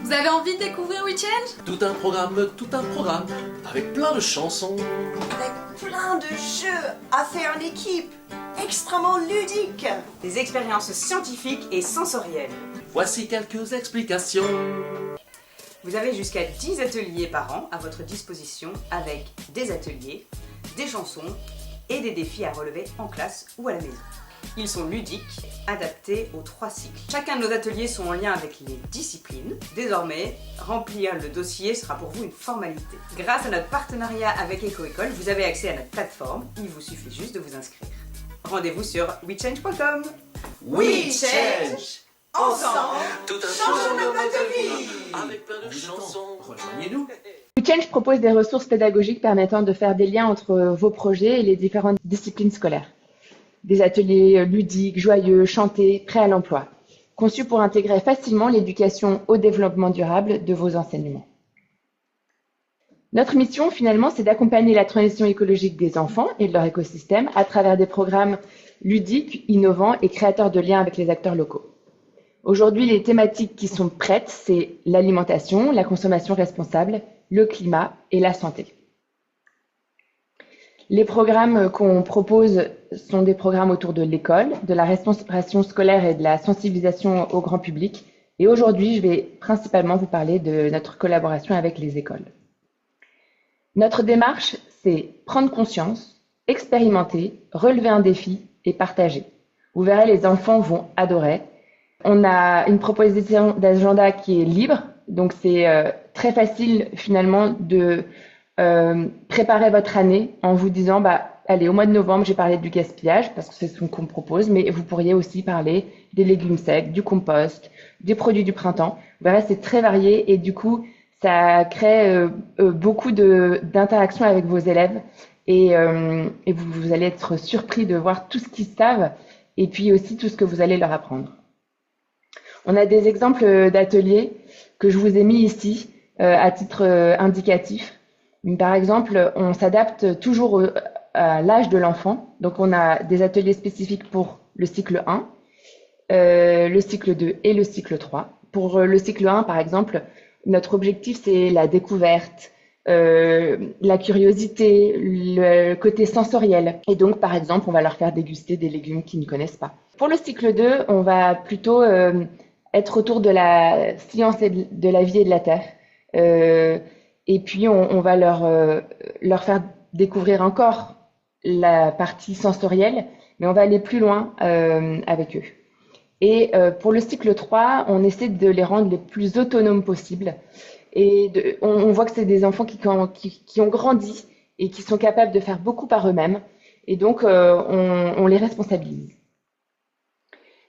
Vous avez envie de découvrir WeChange? Tout un programme, avec plein de chansons. Avec plein de jeux à faire en équipe, extrêmement ludiques. Des expériences scientifiques et sensorielles. Voici quelques explications. Vous avez jusqu'à 10 ateliers par an à votre disposition avec des ateliers, des chansons et des défis à relever en classe ou à la maison. Ils sont ludiques, adaptés aux 3 cycles. Chacun de nos ateliers sont en lien avec les disciplines. Désormais, remplir le dossier sera pour vous une formalité. Grâce à notre partenariat avec EcoEcole, vous avez accès à notre plateforme. Il vous suffit juste de vous inscrire. Rendez-vous sur wechange.com. WeChange. Ensemble, Tout un changeons notre mode de vie. avec plein de chansons. Rejoignez-nous. WeChange propose des ressources pédagogiques permettant de faire des liens entre vos projets et les différentes disciplines scolaires. Des ateliers ludiques, joyeux, chantés, prêts à l'emploi, conçus pour intégrer facilement l'éducation au développement durable de vos enseignements. Notre mission, finalement, c'est d'accompagner la transition écologique des enfants et de leur écosystème à travers des programmes ludiques, innovants et créateurs de liens avec les acteurs locaux. Aujourd'hui, les thématiques qui sont prêtes, c'est l'alimentation, la consommation responsable, le climat et la santé. Les programmes qu'on propose sont des programmes autour de l'école, de la restauration scolaire et de la sensibilisation au grand public. Et aujourd'hui, je vais principalement vous parler de notre collaboration avec les écoles. Notre démarche, c'est prendre conscience, expérimenter, relever un défi et partager. Vous verrez, les enfants vont adorer. On a une proposition d'agenda qui est libre, donc c'est très facile finalement de préparer votre année en vous disant allez, au mois de novembre, j'ai parlé du gaspillage parce que c'est ce qu'on propose, mais vous pourriez aussi parler des légumes secs, du compost, des produits du printemps. Vous verrez, c'est très varié et du coup, ça crée beaucoup d'interactions avec vos élèves et vous allez être surpris de voir tout ce qu'ils savent et puis aussi tout ce que vous allez leur apprendre. On a des exemples d'ateliers que je vous ai mis ici à titre indicatif. Par exemple, on s'adapte toujours à l'âge de l'enfant. Donc, on a des ateliers spécifiques pour le cycle 1, le cycle 2 et le cycle 3. Pour le cycle 1, par exemple, notre objectif, c'est la découverte, la curiosité, le côté sensoriel. Et donc, par exemple, on va leur faire déguster des légumes qu'ils ne connaissent pas. Pour le cycle 2, on va plutôt être autour de la science et de la vie et de la terre. Et puis, on va leur faire découvrir encore la partie sensorielle, mais on va aller plus loin avec eux. Et pour le cycle 3, on essaie de les rendre les plus autonomes possibles. Et on voit que c'est des enfants qui ont grandi et qui sont capables de faire beaucoup par eux-mêmes. Et donc, on les responsabilise.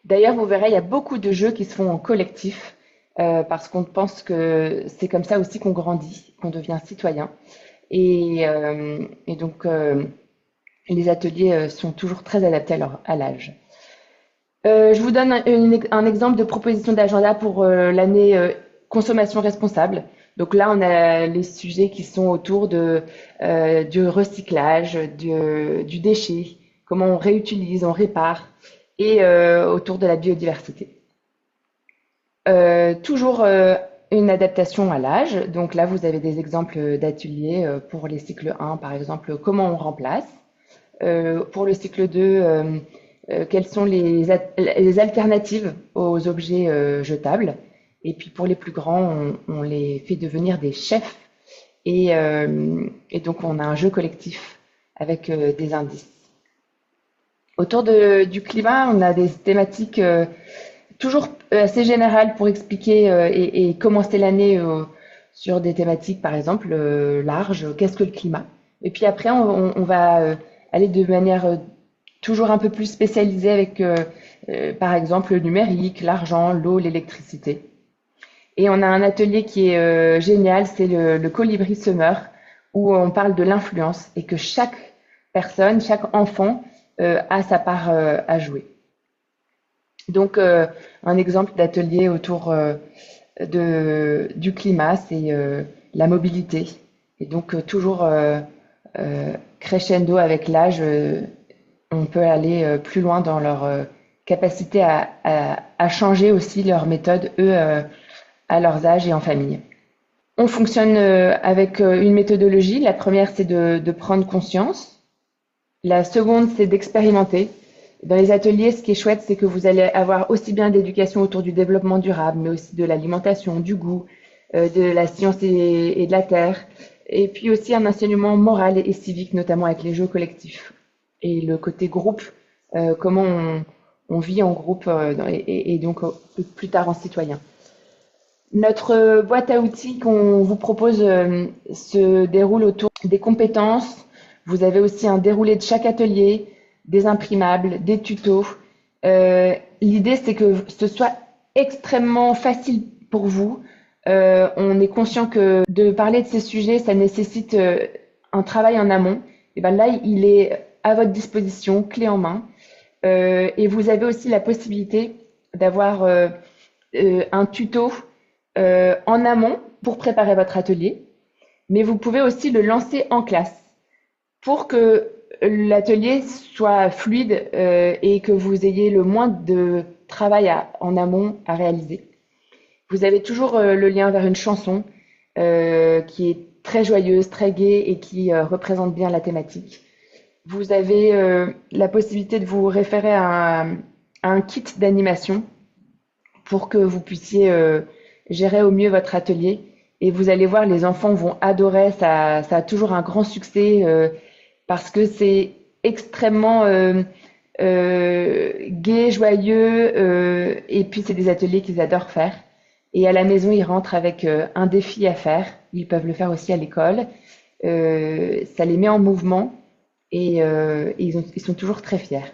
D'ailleurs, vous verrez, il y a beaucoup de jeux qui se font en collectif. Parce qu'on pense que c'est comme ça aussi qu'on grandit, qu'on devient citoyen. Et donc, les ateliers sont toujours très adaptés à l'âge. Je vous donne un exemple de proposition d'agenda pour l'année consommation responsable. Donc là, on a les sujets qui sont autour du recyclage, du déchet, comment on réutilise, on répare, et autour de la biodiversité. Toujours une adaptation à l'âge. Donc là, vous avez des exemples d'ateliers pour les cycles 1, par exemple, comment on remplace. Pour le cycle 2, quelles sont les alternatives aux objets jetables. Et puis pour les plus grands, on les fait devenir des chefs. Et donc, on a un jeu collectif avec des indices. Autour du climat, on a des thématiques toujours assez général pour expliquer et commencer l'année sur des thématiques, par exemple, larges, qu'est-ce que le climat? Et puis après, on va aller de manière toujours un peu plus spécialisée avec, par exemple, le numérique, l'argent, l'eau, l'électricité. Et on a un atelier qui est génial, c'est le colibri semeur, où on parle de l'influence et que chaque personne, chaque enfant a sa part à jouer. Donc, un exemple d'atelier autour du climat, c'est la mobilité. Et donc, toujours crescendo avec l'âge, on peut aller plus loin dans leur capacité à changer aussi leur méthode, eux, à leurs âges et en famille. On fonctionne avec une méthodologie. La première, c'est de prendre conscience. La seconde, c'est d'expérimenter. Dans les ateliers, ce qui est chouette, c'est que vous allez avoir aussi bien d'éducation autour du développement durable, mais aussi de l'alimentation, du goût, de la science et de la terre, et puis aussi un enseignement moral et civique, notamment avec les jeux collectifs. Et le côté groupe, comment on vit en groupe et donc plus tard en citoyen. Notre boîte à outils qu'on vous propose se déroule autour des compétences. Vous avez aussi un déroulé de chaque atelier, des imprimables, des tutos. L'idée, c'est que ce soit extrêmement facile pour vous. On est conscient que de parler de ces sujets, ça nécessite un travail en amont. Et ben là, il est à votre disposition, clé en main. Et vous avez aussi la possibilité d'avoir un tuto en amont pour préparer votre atelier. Mais vous pouvez aussi le lancer en classe pour que l'atelier soit fluide et que vous ayez le moins de travail en amont à réaliser. Vous avez toujours le lien vers une chanson qui est très joyeuse, très gaie et qui représente bien la thématique. Vous avez la possibilité de vous référer à un kit d'animation pour que vous puissiez gérer au mieux votre atelier. Et vous allez voir, les enfants vont adorer, ça a toujours un grand succès parce que c'est extrêmement gai, joyeux, et puis c'est des ateliers qu'ils adorent faire. Et à la maison, ils rentrent avec un défi à faire. Ils peuvent le faire aussi à l'école. Ça les met en mouvement et ils sont toujours très fiers.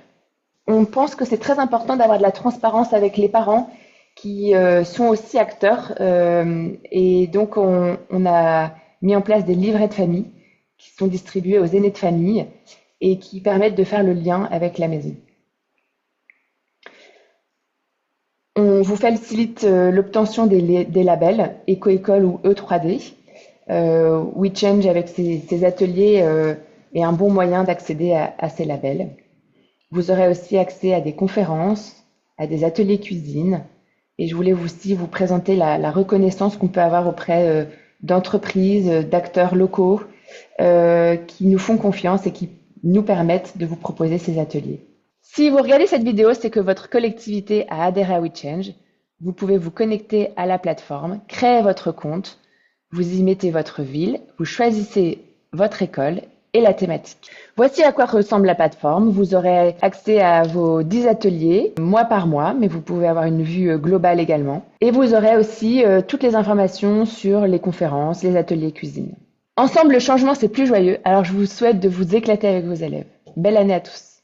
On pense que c'est très important d'avoir de la transparence avec les parents qui sont aussi acteurs. Et donc, on a mis en place des livrets de famille qui sont distribués aux aînés de famille et qui permettent de faire le lien avec la maison. On vous facilite l'obtention des labels Éco-École ou E3D. WeChange avec ses ateliers est un bon moyen d'accéder à ces labels. Vous aurez aussi accès à des conférences, à des ateliers cuisine. Et je voulais aussi vous présenter la reconnaissance qu'on peut avoir auprès d'entreprises, d'acteurs locaux qui nous font confiance et qui nous permettent de vous proposer ces ateliers. Si vous regardez cette vidéo, c'est que votre collectivité a adhéré à WeChange. Vous pouvez vous connecter à la plateforme, créer votre compte, vous y mettez votre ville, vous choisissez votre école et la thématique. Voici à quoi ressemble la plateforme. Vous aurez accès à vos 10 ateliers, mois par mois, mais vous pouvez avoir une vue globale également. Et vous aurez aussi toutes les informations sur les conférences, les ateliers cuisine. Ensemble, le changement, c'est plus joyeux, alors je vous souhaite de vous éclater avec vos élèves. Belle année à tous!